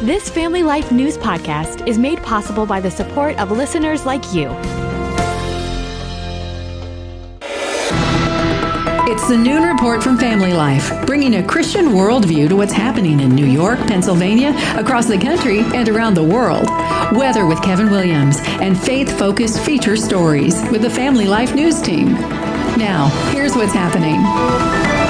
This Family Life News podcast is made possible by the support of listeners like you. It's the Noon Report from Family Life, bringing a Christian worldview to what's happening in New York, Pennsylvania, across the country, and around the world. Weather with Kevin Williams, and faith-focused feature stories with the Family Life News team. Now, here's what's happening.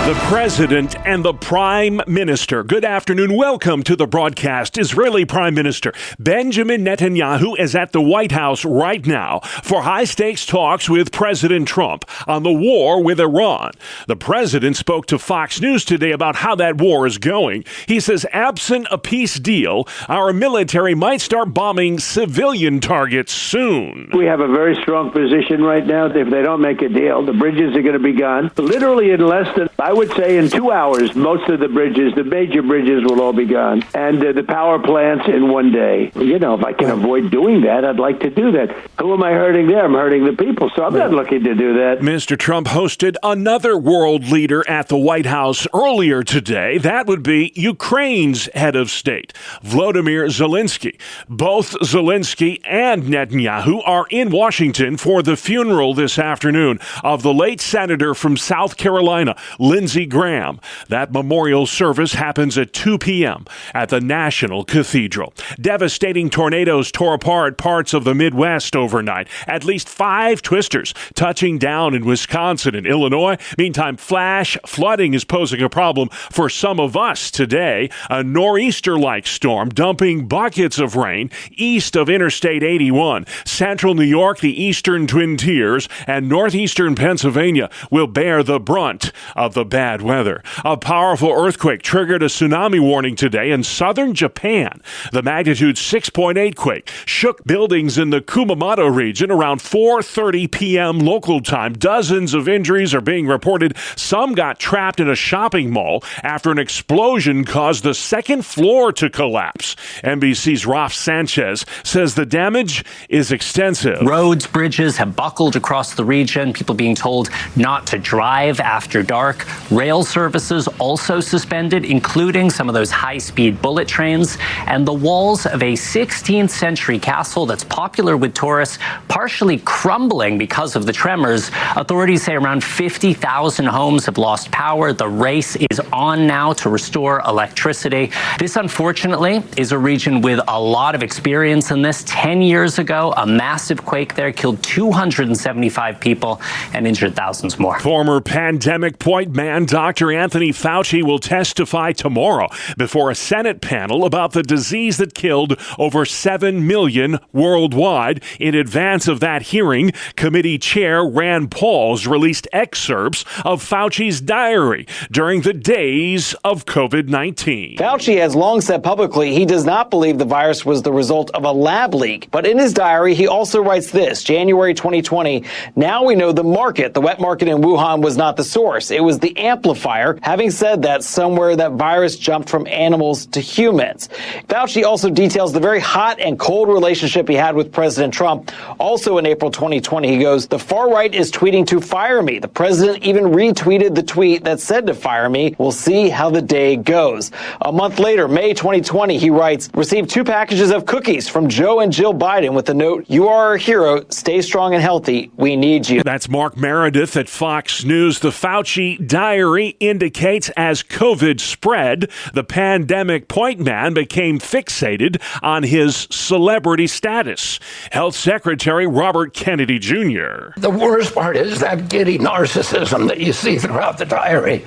The President and the Prime Minister. Good afternoon. Welcome to the broadcast. Israeli Prime Minister Benjamin Netanyahu is at the White House right now for high-stakes talks with President Trump on the war with Iran. The President spoke to Fox News today about how that war is going. He says, absent a peace deal, our military might start bombing civilian targets soon. We have a very strong position right now. If they don't make a deal, the bridges are going to be gone. Literally in less than, I would say in 2 hours, most of the bridges, the major bridges will all be gone. And the power plants in one day. You know, if I can avoid doing that, I'd like to do that. Who am I hurting there? I'm hurting the people. So I'm not looking to do that. Mr. Trump hosted another world leader at the White House earlier today. That would be Ukraine's head of state, Volodymyr Zelensky. Both Zelensky and Netanyahu are in Washington for the funeral this afternoon of the late senator from South Carolina, Lindsey Graham. That memorial service happens at 2 p.m. at the National Cathedral. Devastating tornadoes tore apart parts of the Midwest overnight. At least 5 twisters touching down in Wisconsin and Illinois. Meantime, flash flooding is posing a problem for some of us today. A nor'easter-like storm dumping buckets of rain east of Interstate 81. Central New York, the eastern Twin Tiers, and northeastern Pennsylvania will bear the brunt of the bad weather. A powerful earthquake triggered a tsunami warning today in southern Japan. The magnitude 6.8 quake shook buildings in the Kumamoto region around 4:30 p.m. local time. Dozens of injuries are being reported. Some got trapped in a shopping mall after an explosion caused the second floor to collapse. NBC's Ralph Sanchez says the damage is extensive. Roads, bridges have buckled across the region. People being told not to drive after dark. Rail services also suspended, including some of those high-speed bullet trains. And the walls of a 16th century castle that's popular with tourists partially crumbling because of the tremors. Authorities say around 50,000 homes have lost power. The race is on now to restore electricity. This, unfortunately, is a region with a lot of experience in this. 10 years ago, a massive quake there killed 275 people and injured thousands more. Former pandemic point man Dr. Anthony Fauci will testify tomorrow before a Senate panel about the disease that killed over 7 million worldwide. In advance of that hearing, committee chair Rand Paul's released excerpts of Fauci's diary during the days of COVID-19. Fauci has long said publicly he does not believe the virus was the result of a lab leak. But in his diary, he also writes this, January 2020, now we know the wet market in Wuhan was not the source. It was the amplifier. Having said that, somewhere that virus jumped from animals to humans. Fauci also details the very hot and cold relationship he had with President Trump. Also in April 2020, he goes, the far right is tweeting to fire me. The president even retweeted the tweet that said to fire me. We'll see how the day goes. A month later, May 2020, he writes, received 2 packages of cookies from Joe and Jill Biden with the note, you are our hero. Stay strong and healthy. We need you. That's Mark Meredith at Fox News. The Fauci diary indicates as COVID spread, the pandemic point man became fixated on his celebrity status. Health Secretary Robert Kennedy Jr. The worst part is that giddy narcissism that you see throughout the diary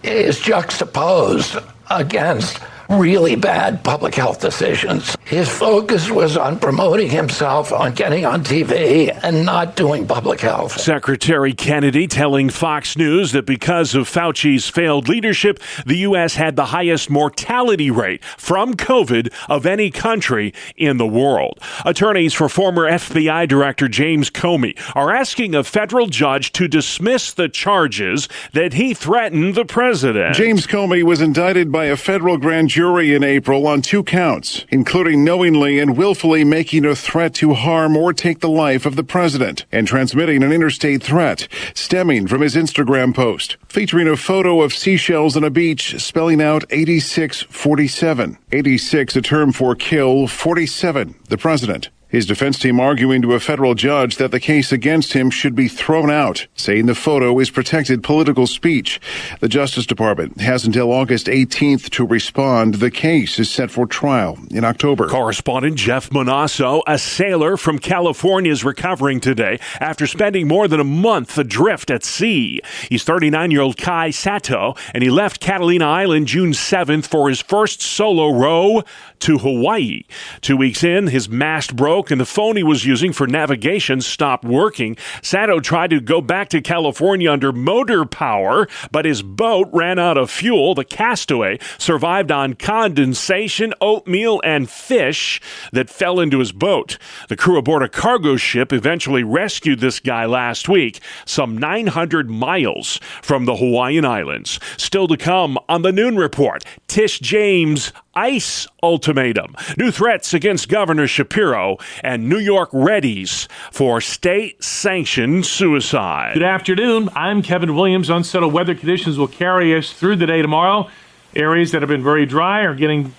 is juxtaposed against really bad public health decisions. His focus was on promoting himself, on getting on TV, and not doing public health. Secretary Kennedy telling Fox News that because of Fauci's failed leadership, the U.S. had the highest mortality rate from COVID of any country in the world. Attorneys for former FBI Director James Comey are asking a federal judge to dismiss the charges that he threatened the president. James Comey was indicted by a federal grand jury jury in April on 2 counts, including knowingly and willfully making a threat to harm or take the life of the president and transmitting an interstate threat stemming from his Instagram post featuring a photo of seashells on a beach spelling out 8647. 86 a term for kill, 47 the president. His defense team arguing to a federal judge that the case against him should be thrown out, saying the photo is protected political speech. The Justice Department has until August 18th to respond. The case is set for trial in October. Correspondent Jeff Monasso, a sailor from California, is recovering today after spending more than a month adrift at sea. He's 39-year-old Kai Sato, and he left Catalina Island June 7th for his first solo row to Hawaii. 2 weeks in, his mast broke and the phone he was using for navigation stopped working. Sato tried to go back to California under motor power, but his boat ran out of fuel. The castaway survived on condensation, oatmeal, and fish that fell into his boat. The crew aboard a cargo ship eventually rescued this guy last week, some 900 miles from the Hawaiian Islands. Still to come on the Noon Report, Tish James' ICE ultimatum, new threats against Governor Shapiro, and New York readies for state-sanctioned suicide. Good afternoon. I'm Kevin Williams. Unsettled weather conditions will carry us through the day tomorrow. Areas that have been very dry are getting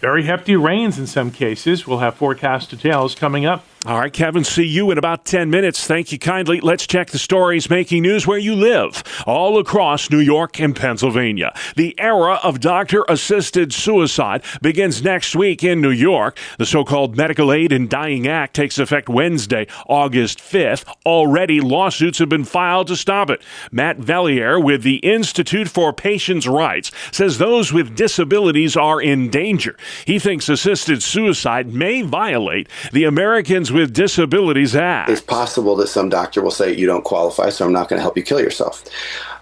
very hefty rains in some cases. We'll have forecast details coming up. All right, Kevin, see you in about 10 minutes. Thank you kindly. Let's check the stories making news where you live, all across New York and Pennsylvania. The era of doctor-assisted suicide begins next week in New York. The so-called Medical Aid in Dying Act takes effect Wednesday, August 5th. Already, lawsuits have been filed to stop it. Matt Vellier with the Institute for Patients' Rights says those with disabilities are in danger. He thinks assisted suicide may violate the Americans with Disabilities Act. It's possible that some doctor will say you don't qualify, so I'm not going to help you kill yourself.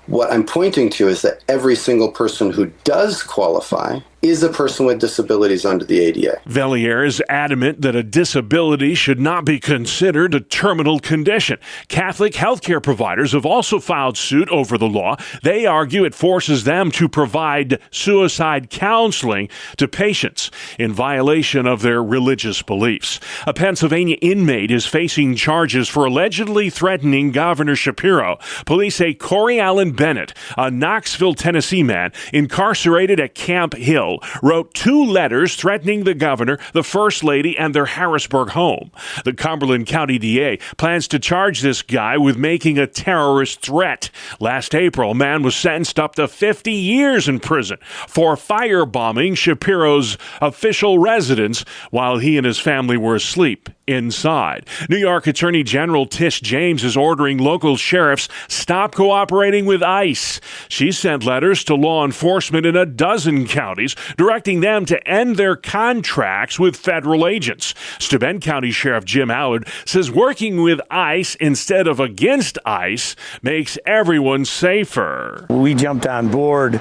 What I'm pointing to is that every single person who does qualify is a person with disabilities under the ADA. Vellier is adamant that a disability should not be considered a terminal condition. Catholic healthcare providers have also filed suit over the law. They argue it forces them to provide suicide counseling to patients in violation of their religious beliefs. A Pennsylvania inmate is facing charges for allegedly threatening Governor Shapiro. Police say Corey Allen Bennett, a Knoxville, Tennessee man incarcerated at Camp Hill, wrote 2 letters threatening the governor, the first lady, and their Harrisburg home. The Cumberland County DA plans to charge this guy with making a terrorist threat. Last April, a man was sentenced up to 50 years in prison for firebombing Shapiro's official residence while he and his family were asleep inside. New York Attorney General Tish James is ordering local sheriffs stop cooperating with ICE. She sent letters to law enforcement in a dozen counties directing them to end their contracts with federal agents. Steuben County Sheriff Jim Allard says working with ICE instead of against ICE makes everyone safer. We jumped on board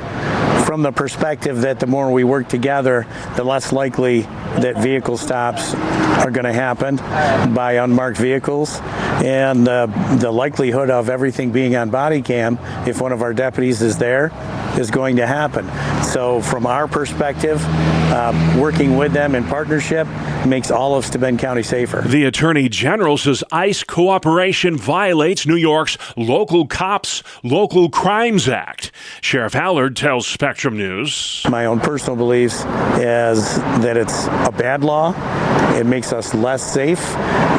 from the perspective that the more we work together, the less likely that vehicle stops are going to happen by unmarked vehicles, and the likelihood of everything being on body cam, if one of our deputies is there, is going to happen. So from our perspective, working with them in partnership makes all of Steuben County safer. The Attorney General says ICE cooperation violates New York's Local Cops, Local Crimes Act. Sheriff Allard tells Spectrum News. My own personal beliefs is that it's a bad law. It makes us less safe,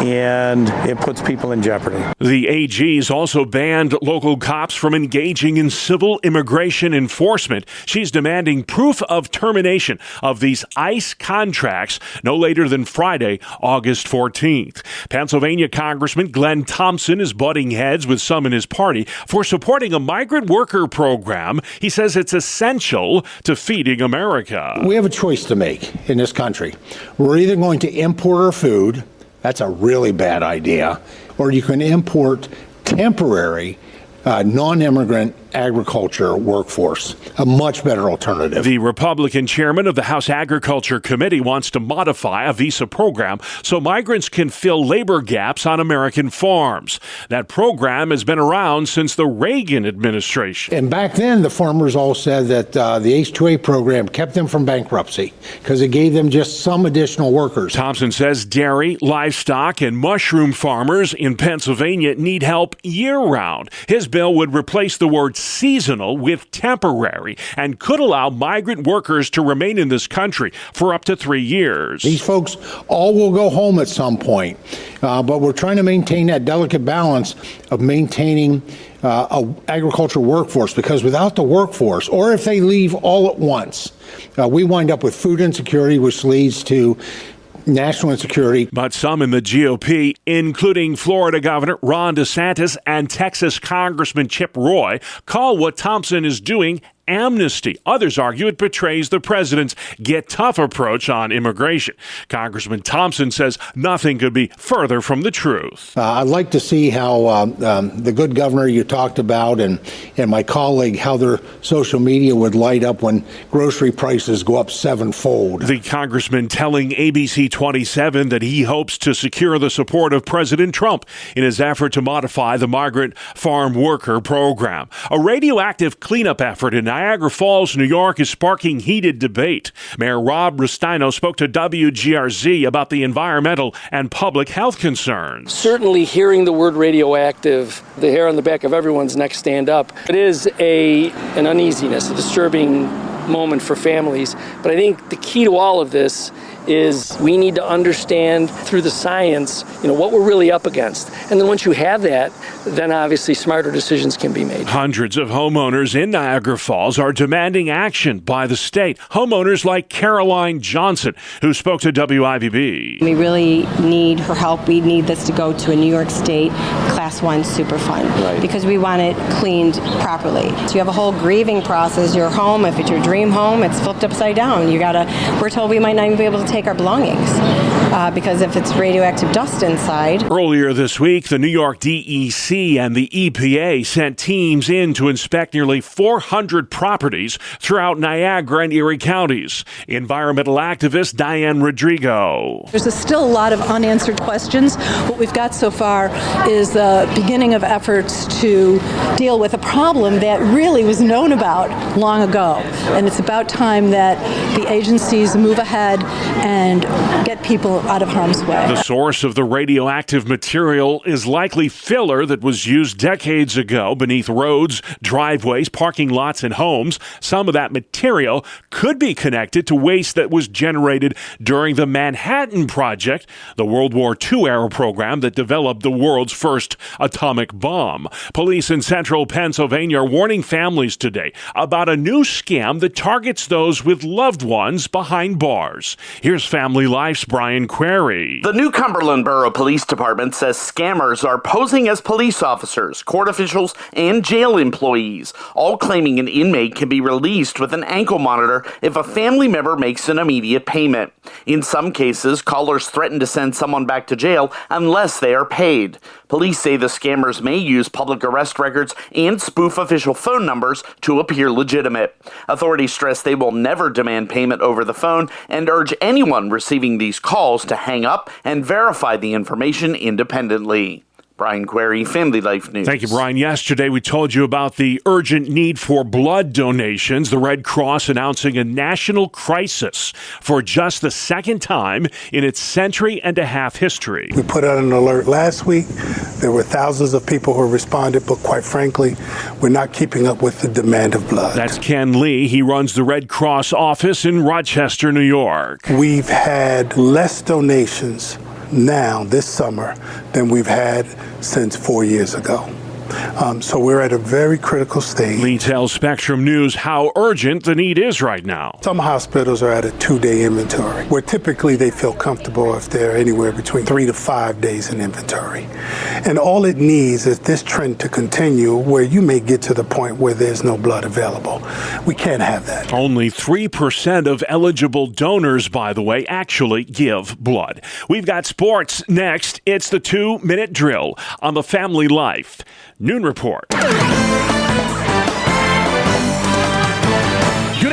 and it puts people in jeopardy. The AG's also banned local cops from engaging in civil immigration enforcement. She's demanding proof of termination of these ICE contracts no later than Friday, August 14th. Pennsylvania Congressman Glenn Thompson is butting heads with some in his party for supporting a migrant worker program. He says it's essential to feeding America. We have a choice to make in this country. We're either going to import our food, that's a really bad idea, or you can import temporary non-immigrant agriculture workforce, a much better alternative. The Republican chairman of the House Agriculture Committee wants to modify a visa program so migrants can fill labor gaps on American farms. That program has been around since the Reagan administration. And back then, the farmers all said that the H-2A program kept them from bankruptcy because it gave them just some additional workers. Thompson says dairy, livestock, and mushroom farmers in Pennsylvania need help year-round. His bill would replace the word seasonal with temporary and could allow migrant workers to remain in this country for up to 3 years. These folks all will go home at some point, but we're trying to maintain that delicate balance of maintaining an agricultural workforce, because without the workforce, or if they leave all at once, we wind up with food insecurity, which leads to national insecurity. But some in the GOP, including Florida Governor Ron DeSantis and Texas Congressman Chip Roy, call what Thompson is doing amnesty. Others argue it betrays the president's get tough approach on immigration. Congressman Thompson says nothing could be further from the truth. I'd like to see how the good governor you talked about and my colleague, how their social media would light up when grocery prices go up sevenfold. The congressman telling ABC 27 that he hopes to secure the support of President Trump in his effort to modify the migrant farm worker program. A radioactive cleanup effort in Niagara Falls, New York, is sparking heated debate. Mayor Rob Rustino spoke to WGRZ about the environmental and public health concerns. Certainly hearing the word radioactive, the hair on the back of everyone's neck stand up. It is an uneasiness, a disturbing moment for families. But I think the key to all of this is we need to understand through the science, what we're really up against. And then once you have that, then obviously smarter decisions can be made. Hundreds of homeowners in Niagara Falls are demanding action by the state. Homeowners like Caroline Johnson, who spoke to WIVB. We really need her help. We need this to go to a New York State Class 1 Superfund because we want it cleaned properly. So you have a whole grieving process. Your home, if it's your dream home, it's flipped upside down. We're told we might not even be able to take our belongings because if it's radioactive dust inside. Earlier this week, the New York DEC and the EPA sent teams in to inspect nearly 400 properties throughout Niagara and Erie counties. Environmental activist Diane Rodrigo. There's still a lot of unanswered questions. What we've got so far is the beginning of efforts to deal with a problem that really was known about long ago. And it's about time that the agencies move ahead and get people out of harm's way. The source of the radioactive material is likely filler that was used decades ago beneath roads, driveways, parking lots, and homes. Some of that material could be connected to waste that was generated during the Manhattan Project, the World War II era program that developed the world's first atomic bomb. Police in central Pennsylvania are warning families today about a new scam that targets those with loved ones behind bars. Here's Family Life's Brian Query. The New Cumberland Borough Police Department says scammers are posing as police officers, court officials, and jail employees, all claiming an inmate can be released with an ankle monitor if a family member makes an immediate payment. In some cases, callers threaten to send someone back to jail unless they are paid. Police say the scammers may use public arrest records and spoof official phone numbers to appear legitimate. Authorities stress they will never demand payment over the phone and urge anyone receiving these calls to hang up and verify the information independently. Brian Query, Family Life News. Thank you, Brian. Yesterday, we told you about the urgent need for blood donations. The Red Cross announcing a national crisis for just the second time in its century-and-a-half history. We put out an alert last week. There were thousands of people who responded, but quite frankly, we're not keeping up with the demand of blood. That's Ken Lee. He runs the Red Cross office in Rochester, New York. We've had less donations now this summer than we've had since 4 years ago. So we're at a very critical stage. Lee tells Spectrum News how urgent the need is right now. Some hospitals are at a 2-day inventory, where typically they feel comfortable if they're anywhere between 3 to 5 days in inventory. And all it needs is this trend to continue where you may get to the point where there's no blood available. We can't have that. Only 3% of eligible donors, by the way, actually give blood. We've got sports next. It's the 2-minute drill on the Family Life Noon Report.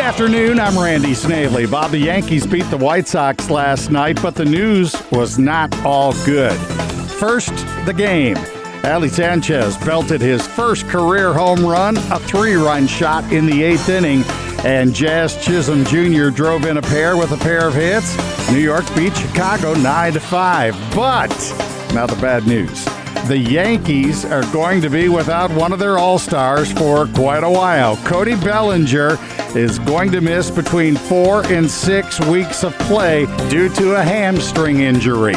afternoon, I'm Randy Snavely. Bob, the Yankees beat the White Sox last night, but the news was not all good. First, the game. Ali Sanchez belted his first career home run, a 3-run shot in the 8th inning, and Jazz Chisholm Jr. drove in a pair with a pair of hits. New York beat Chicago 9-5. But, now the bad news. The Yankees are going to be without one of their all-stars for quite a while. Cody Bellinger is going to miss between 4 and 6 weeks of play due to a hamstring injury.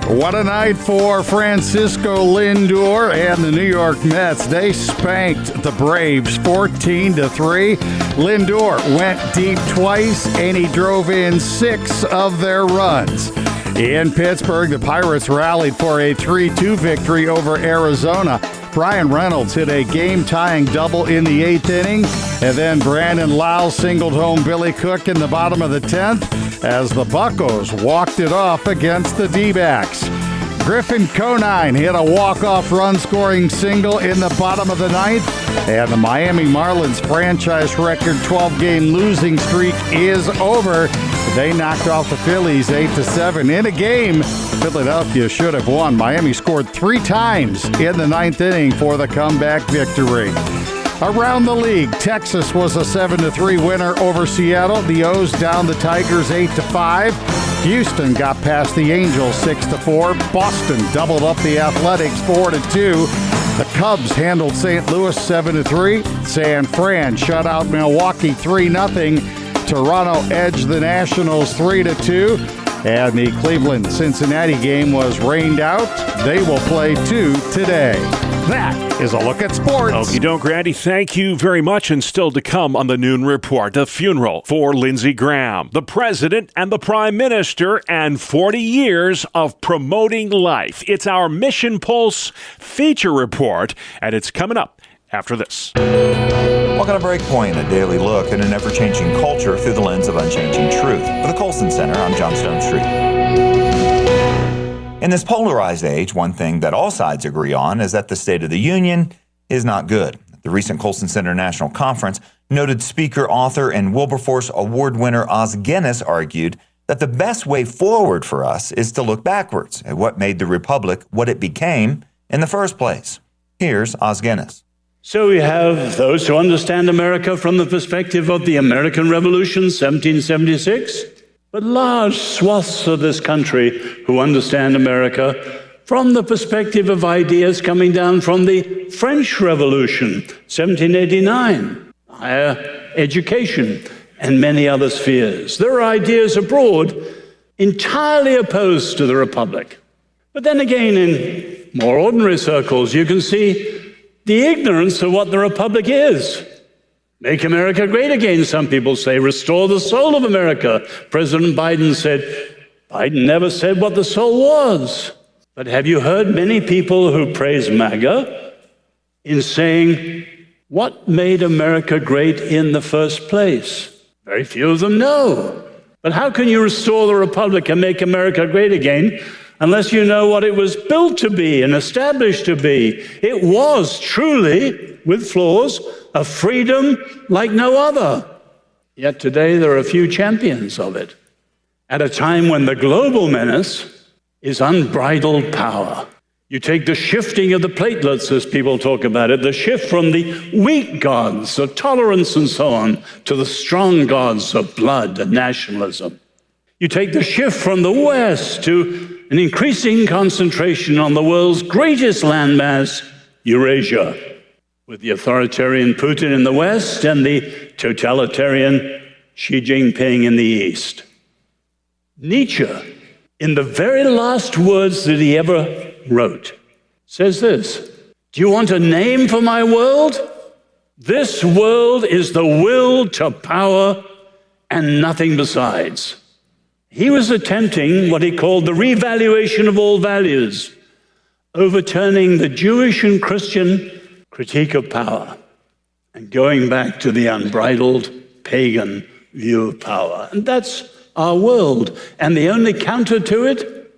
What a night for Francisco Lindor and the New York Mets. They spanked the Braves 14-3. Lindor went deep twice, and he drove in 6 of their runs. In Pittsburgh, the Pirates rallied for a 3-2 victory over Arizona. Brian Reynolds hit a game-tying double in the 8th inning, and then Brandon Lau singled home Billy Cook in the bottom of the 10th as the Buccos walked it off against the D-backs. Griffin Conine hit a walk-off run-scoring single in the bottom of the 9th, and the Miami Marlins franchise record 12-game losing streak is over. They knocked off the Phillies 8-7 in a game Philadelphia should have won. Miami scored 3 times in the 9th inning for the comeback victory. Around the league, Texas was a 7-3 winner over Seattle. The O's down the Tigers 8-5. Houston got past the Angels 6-4. Boston doubled up the Athletics 4-2. The Cubs handled St. Louis 7-3. San Fran shut out Milwaukee 3-0. Toronto edged the Nationals 3-2. And the Cleveland-Cincinnati game was rained out. They will play 2 today. That is a look at sports. Okey-doke, Randy. Thank you very much. And still to come on the Noon Report, the funeral for Lindsey Graham, the president and the prime minister, and 40 years of promoting life. It's our Mission Pulse feature report, and it's coming up after this. Welcome to Breakpoint, a daily look at an ever-changing culture through the lens of unchanging truth. For the Colson Center, I'm John Stone Street. In this polarized age, one thing that all sides agree on is that the State of the Union is not good. The recent Colson Center National Conference, noted speaker, author, and Wilberforce Award winner Os Guinness argued that the best way forward for us is to look backwards at what made the Republic what it became in the first place. Here's Os Guinness. So we have those who understand America from the perspective of the American Revolution, 1776, but large swaths of this country who understand America from the perspective of ideas coming down from the French Revolution, 1789, higher education, and many other spheres. There are ideas abroad entirely opposed to the Republic. But then again, in more ordinary circles, you can see the ignorance of what the Republic is. Make America great again, some people say. Restore the soul of America. President Biden said, Biden never said what the soul was. But have you heard many people who praise MAGA in saying, what made America great in the first place? Very few of them know. But how can you restore the Republic and make America great again unless you know what it was built to be and established to be? It was truly, with flaws, a freedom like no other. Yet today there are few champions of it, at a time when the global menace is unbridled power. You take the shifting of the platelets, as people talk about it, the shift from the weak gods of tolerance and so on to the strong gods of blood and nationalism. You take the shift from the West to an increasing concentration on the world's greatest landmass, Eurasia, with the authoritarian Putin in the West and the totalitarian Xi Jinping in the East. Nietzsche, in the very last words that he ever wrote, says this: do you want a name for my world? This world is the will to power and nothing besides. He was attempting what he called the revaluation of all values, overturning the Jewish and Christian critique of power and going back to the unbridled pagan view of power. And that's our world. And the only counter to it,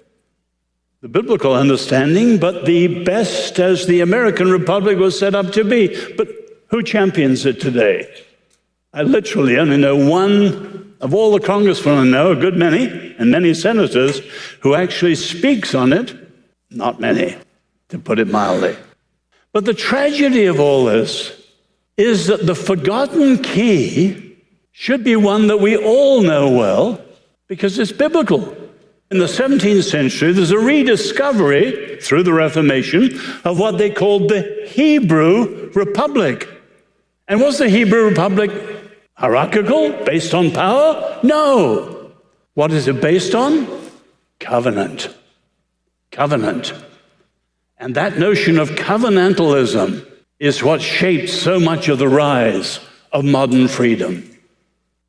the biblical understanding, but the best as the American Republic was set up to be. But who champions it today? I literally only know one of all the congressmen I know, a good many, and many senators, who actually speaks on it. Not many, to put it mildly. But the tragedy of all this is that the forgotten key should be one that we all know well, because it's biblical. In the 17th century, there's a rediscovery, through the Reformation, of what they called the Hebrew Republic. And was the Hebrew Republic hierarchical, based on power? No. What is it based on? Covenant. Covenant. And that notion of covenantalism is what shaped so much of the rise of modern freedom.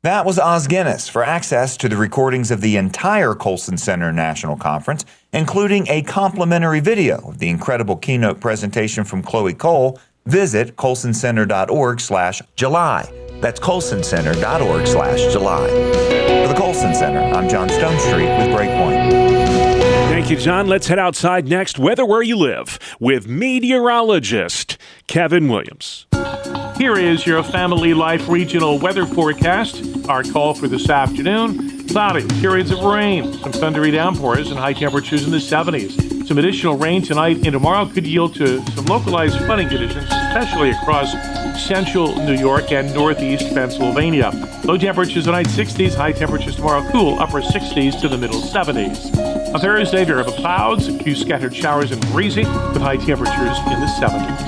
That was Os Guinness. For access to the recordings of the entire Colson Center National Conference, including a complimentary video of the incredible keynote presentation from Chloe Cole, visit colsoncenter.org/July. That's colsoncenter.org/July. For the Colson Center, I'm John Stonestreet with Breakpoint. Thank you, John. Let's head outside next. Weather where you live with meteorologist Kevin Williams. Here is your Family Life regional weather forecast. Our call for this afternoon: cloudy, periods of rain, some thundery downpours, and high temperatures in the 70s. Some additional rain tonight and tomorrow could yield to some localized flooding conditions, especially across central New York and northeast Pennsylvania. Low temperatures tonight 60s, high temperatures tomorrow cool, upper 60s to the middle 70s. On Thursday, variable clouds, a few scattered showers and breezy, with high temperatures in the 70s.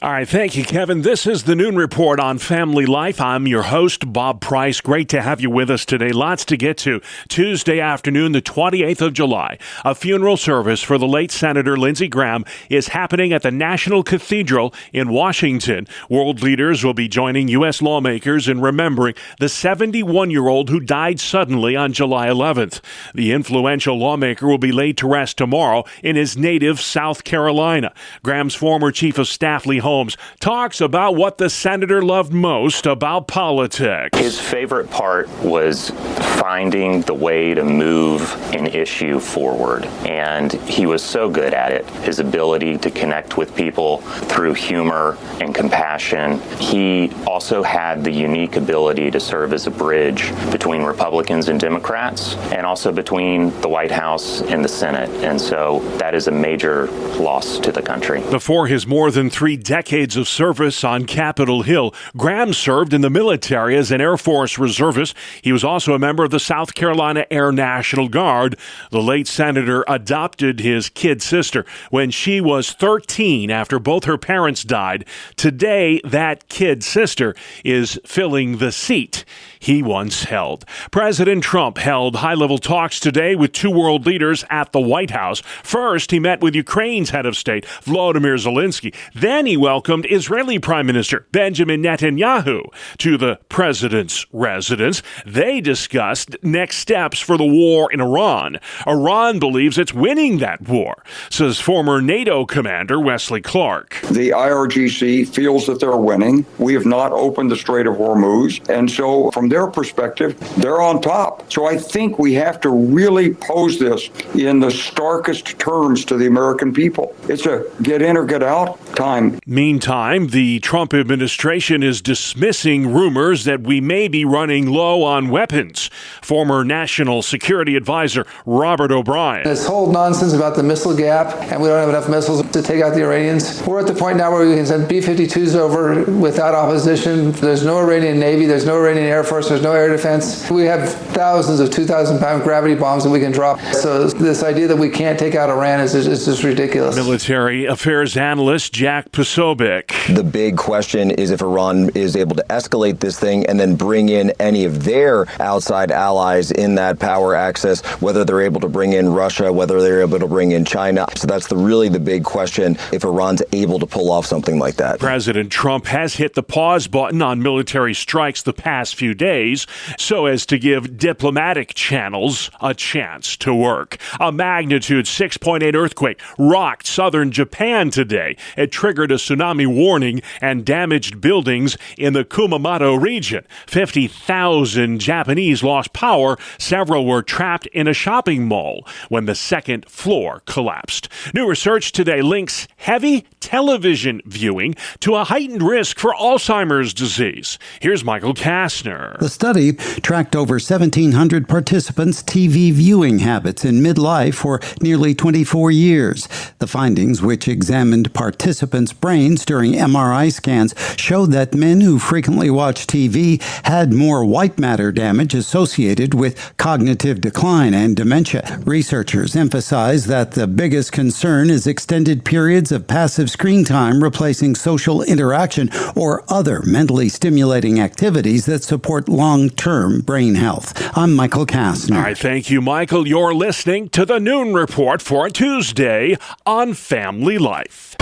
All right, thank you, Kevin. This is the Noon Report on Family Life. I'm your host, Bob Price. Great to have you with us today. Lots to get to. Tuesday afternoon, the 28th of July, a funeral service for the late Senator Lindsey Graham is happening at the National Cathedral in Washington. World leaders will be joining U.S. lawmakers in remembering the 71-year-old who died suddenly on July 11th. The influential lawmaker will be laid to rest tomorrow in his native South Carolina. Graham's former chief of staff, Lee Holmes, talks about what the senator loved most about politics. His favorite part was finding the way to move an issue forward, and he was so good at it. His ability to connect with people through humor and compassion. He also had the unique ability to serve as a bridge between Republicans and Democrats, and also between the White House and the Senate, and so that is a major loss to the country. Before his more than 3 decades of service on Capitol Hill, Graham served in the military as an Air Force reservist. He was also a member of the South Carolina Air National Guard. The late senator adopted his kid sister when she was 13 after both her parents died. Today, that kid sister is filling the seat he once held. President Trump held high-level talks today with 2 world leaders at the White House. First, he met with Ukraine's head of state, Volodymyr Zelensky. Then he welcomed Israeli Prime Minister Benjamin Netanyahu to the president's residence. They discussed next steps for the war in Iran. Iran believes it's winning that war, says former NATO commander Wesley Clark. The IRGC feels that they're winning. We have not opened the Strait of Hormuz, and so from their perspective, they're on top. So I think we have to really pose this in the starkest terms to the American people. It's a get in or get out time. Meantime, the Trump administration is dismissing rumors that we may be running low on weapons. Former National Security Advisor Robert O'Brien. This whole nonsense about the missile gap and we don't have enough missiles to take out the Iranians. We're at the point now where we can send B-52s over without opposition. There's no Iranian Navy, there's no Iranian Air Force, there's no air defense. We have thousands of 2,000-pound gravity bombs that we can drop. So this idea that we can't take out Iran is just ridiculous. Military affairs analyst Jack Posobiec. The big question is if Iran is able to escalate this thing and then bring in any of their outside allies in that power axis, whether they're able to bring in Russia, whether they're able to bring in China. So that's really the big question, if Iran's able to pull off something like that. President Trump has hit the pause button on military strikes the past few days so as to give diplomatic channels a chance to work. A magnitude 6.8 earthquake rocked southern Japan today. It triggered a tsunami warning and damaged buildings in the Kumamoto region. 50,000 Japanese lost power. Several were trapped in a shopping mall when the second floor collapsed. New research today links heavy television viewing to a heightened risk for Alzheimer's disease. Here's Michael Kastner. The study tracked over 1,700 participants' TV viewing habits in midlife for nearly 24 years. The findings, which examined participants' brains during MRI scans, showed that men who frequently watched TV had more white matter damage associated with cognitive decline and dementia. Researchers emphasize that the biggest concern is extended periods of passive screen time replacing social interaction or other mentally stimulating activities that support long-term brain health. I'm Michael Kastner. All right, thank you, Michael. You're listening to the Noon Report for Tuesday on Family Life.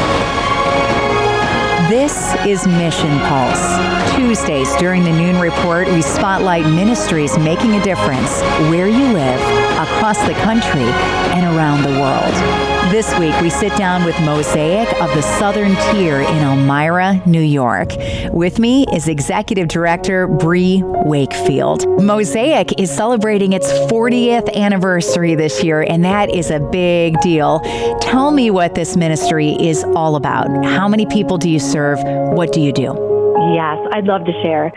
This is Mission Pulse. Tuesdays during the Noon Report, we spotlight ministries making a difference where you live, across the country, and around the world. This week, we sit down with Mosaic of the Southern Tier in Elmira, New York. With me is Executive Director Bree Wakefield. Mosaic is celebrating its 40th anniversary this year, and that is a big deal. Tell me what this ministry is all about. How many people do you serve? What do you do? Yes, I'd love to share.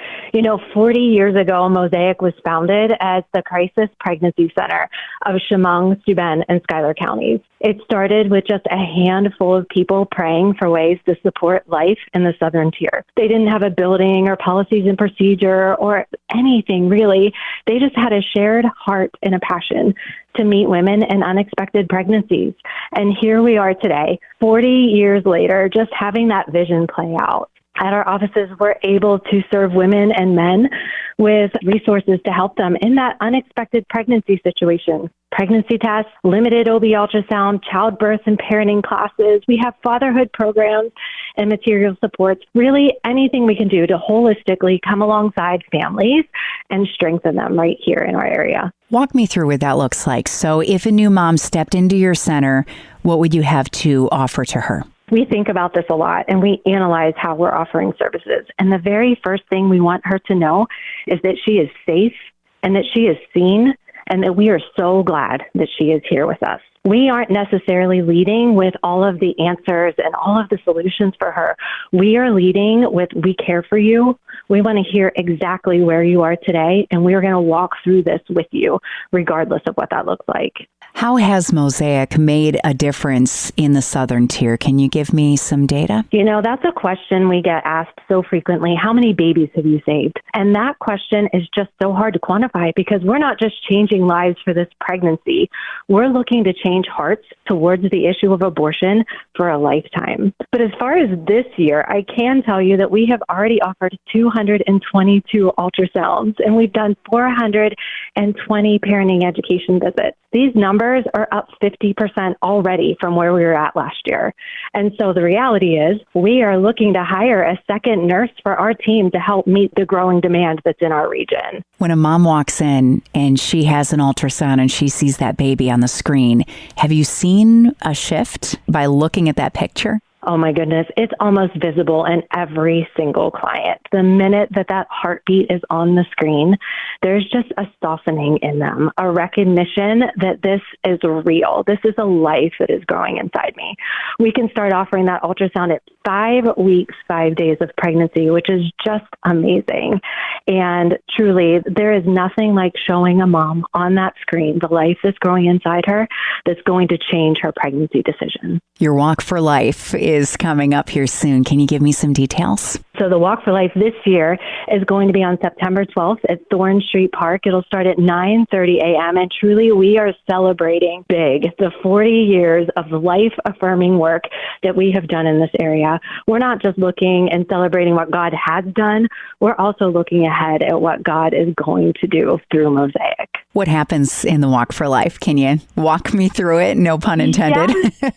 40 years ago, Mosaic was founded as the Crisis Pregnancy Center of Chemung, Steuben, and Schuyler counties. It started with just a handful of people praying for ways to support life in the Southern Tier. They didn't have a building or policies and procedure or anything, really. They just had a shared heart and a passion to meet women in unexpected pregnancies. And here we are today, 40 years later, just having that vision play out. At our offices, we're able to serve women and men with resources to help them in that unexpected pregnancy situation. Pregnancy tests, limited OB ultrasound, childbirth and parenting classes. We have fatherhood programs and material supports. Really anything we can do to holistically come alongside families and strengthen them right here in our area. Walk me through what that looks like. So if a new mom stepped into your center, what would you have to offer to her? We think about this a lot and we analyze how we're offering services. And the very first thing we want her to know is that she is safe and that she is seen and that we are so glad that she is here with us. We aren't necessarily leading with all of the answers and all of the solutions for her. We are leading with, we care for you. We want to hear exactly where you are today, and we are going to walk through this with you, regardless of what that looks like. How has Mosaic made a difference in the Southern Tier? Can you give me some data? That's a question we get asked so frequently. How many babies have you saved? And that question is just so hard to quantify because we're not just changing lives for this pregnancy. We're looking to change hearts towards the issue of abortion for a lifetime. But as far as this year, I can tell you that we have already offered 222 ultrasounds and we've done 420 parenting education visits. These numbers are up 50% already from where we were at last year. And so the reality is we are looking to hire a second nurse for our team to help meet the growing demand that's in our region. When a mom walks in and she has an ultrasound and she sees that baby on the screen, have you seen a shift by looking at that picture? Oh my goodness, it's almost visible in every single client. The minute that heartbeat is on the screen, there's just a softening in them, a recognition that this is real. This is a life that is growing inside me. We can start offering that ultrasound at 5 weeks, 5 days of pregnancy, which is just amazing. And truly, there is nothing like showing a mom on that screen the life that's growing inside her that's going to change her pregnancy decision. Your Walk for Life is coming up here soon. Can you give me some details? So the Walk for Life this year is going to be on September 12th at Thorn Street Park. It'll start at 9:30 a.m. And truly, we are celebrating big the 40 years of life-affirming work that we have done in this area. We're not just looking and celebrating what God has done. We're also looking ahead at what God is going to do through Mosaic. What happens in the Walk for Life? Can you walk me through it? No pun intended. Yes.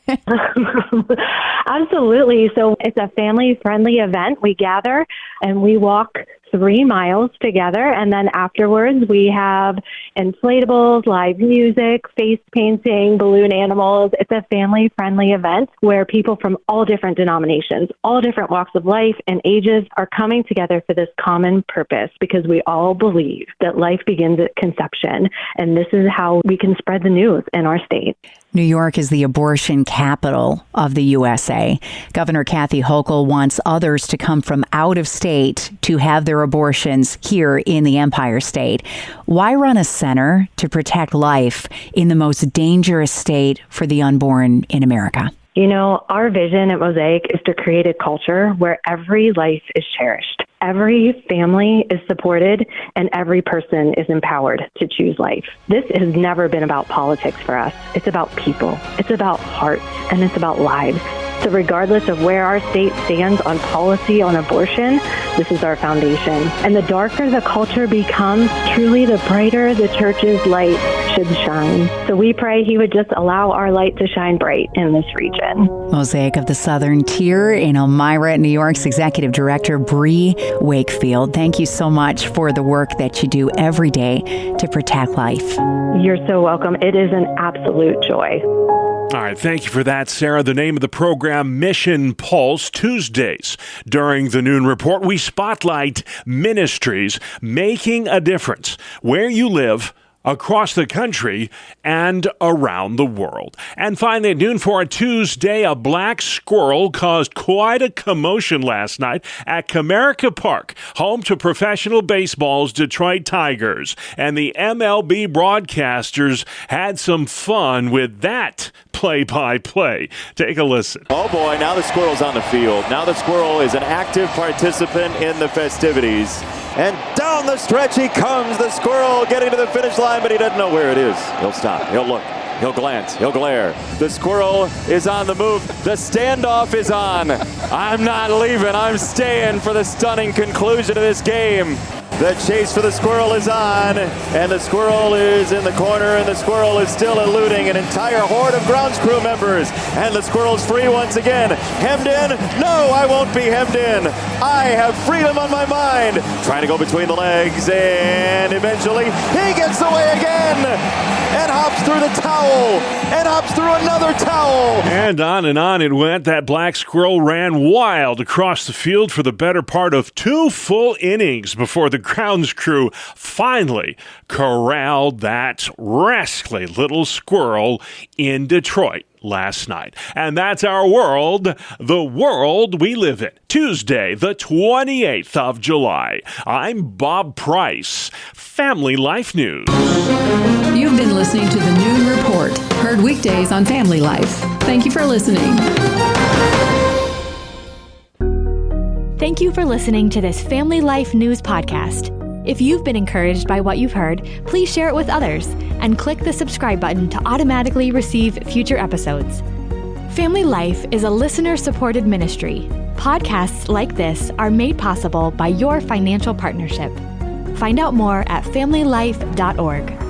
Absolutely. So it's a family-friendly event. We gather and we walk 3 miles together. And then afterwards, we have inflatables, live music, face painting, balloon animals. It's a family-friendly event where people from all different denominations, all different walks of life and ages are coming together for this common purpose, because we all believe that life begins at conception. And this is how we can spread the news in our state. New York is the abortion capital of the USA. Governor Kathy Hochul wants others to come from out of state to have their abortions here in the Empire State. Why run a center to protect life in the most dangerous state for the unborn in America? You know, our vision at Mosaic is to create a culture where every life is cherished, every family is supported, and every person is empowered to choose life. This has never been about politics for us. It's about people. It's about hearts, and it's about lives. So regardless of where our state stands on policy on abortion, this is our foundation. And the darker the culture becomes, truly the brighter the church's light should shine. So we pray he would just allow our light to shine bright in this region. Mosaic of the Southern Tier in Elmira, New York's Executive Director, Bree Wakefield. Thank you so much for the work that you do every day to protect life. You're so welcome. It is an absolute joy. All right, thank you for that, Sarah. The name of the program, Mission Pulse. Tuesdays during the Noon Report, we spotlight ministries making a difference where you live, across the country and around the world. And finally, at noon for a Tuesday, a black squirrel caused quite a commotion last night at Comerica Park, home to professional baseball's Detroit Tigers. And the MLB broadcasters had some fun with that play-by-play. Take a listen. Oh boy, now the squirrel's on the field. Now the squirrel is an active participant in the festivities. And down the stretch he comes, the squirrel getting to the finish line, but he doesn't know where it is. He'll stop, he'll look, he'll glance, he'll glare. The squirrel is on the move. The standoff is on. I'm not leaving, I'm staying for the stunning conclusion of this game. The chase for the squirrel is on, and the squirrel is in the corner, and the squirrel is still eluding an entire horde of grounds crew members. And the squirrel's free once again. Hemmed in? No, I won't be hemmed in. I have freedom on my mind. Trying to go between the legs, and eventually he gets away again, and hops through the towel, and hops through another towel. And on it went. That black squirrel ran wild across the field for the better part of 2 full innings before the grounds crew finally corralled that rascally little squirrel in Detroit last night. And that's our world, the world we live in. Tuesday, the 28th of July. I'm Bob Price, Family Life News. You've been listening to the Noon Report, heard weekdays on Family Life. Thank you for listening. Thank you for listening to this Family Life News podcast. If you've been encouraged by what you've heard, please share it with others and click the subscribe button to automatically receive future episodes. Family Life is a listener-supported ministry. Podcasts like this are made possible by your financial partnership. Find out more at familylife.org.